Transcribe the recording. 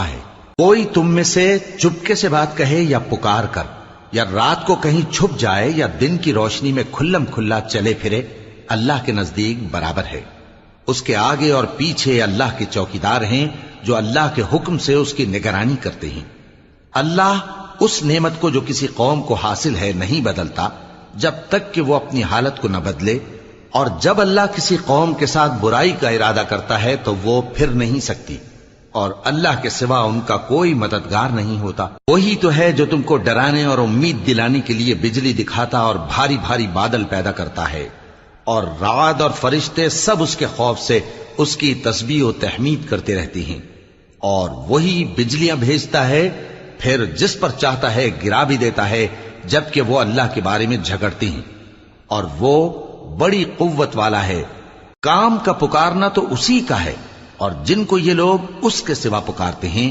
ہے کوئی تم میں سے چپکے سے بات کہے یا پکار کر، یا رات کو کہیں چھپ جائے یا دن کی روشنی میں کھلم کھلا چلے پھرے، اللہ کے نزدیک برابر ہے۔ اس کے آگے اور پیچھے اللہ کے چوکیدار ہیں جو اللہ کے حکم سے اس کی نگرانی کرتے ہیں۔ اللہ اس نعمت کو جو کسی قوم کو حاصل ہے نہیں بدلتا جب تک کہ وہ اپنی حالت کو نہ بدلے، اور جب اللہ کسی قوم کے ساتھ برائی کا ارادہ کرتا ہے تو وہ پھر نہیں سکتی، اور اللہ کے سوا ان کا کوئی مددگار نہیں ہوتا۔ وہی تو ہے جو تم کو ڈرانے اور امید دلانے کے لیے بجلی دکھاتا اور بھاری بھاری بادل پیدا کرتا ہے، اور رعد اور فرشتے سب اس کے خوف سے اس کی تسبیح و تحمید کرتے رہتے ہیں۔ اور وہی بجلیاں بھیجتا ہے، پھر جس پر چاہتا ہے گرا بھی دیتا ہے، جبکہ وہ اللہ کے بارے میں جھگڑتے ہیں، اور وہ بڑی قوت والا ہے۔ کام کا پکارنا تو اسی کا ہے، اور جن کو یہ لوگ اس کے سوا پکارتے ہیں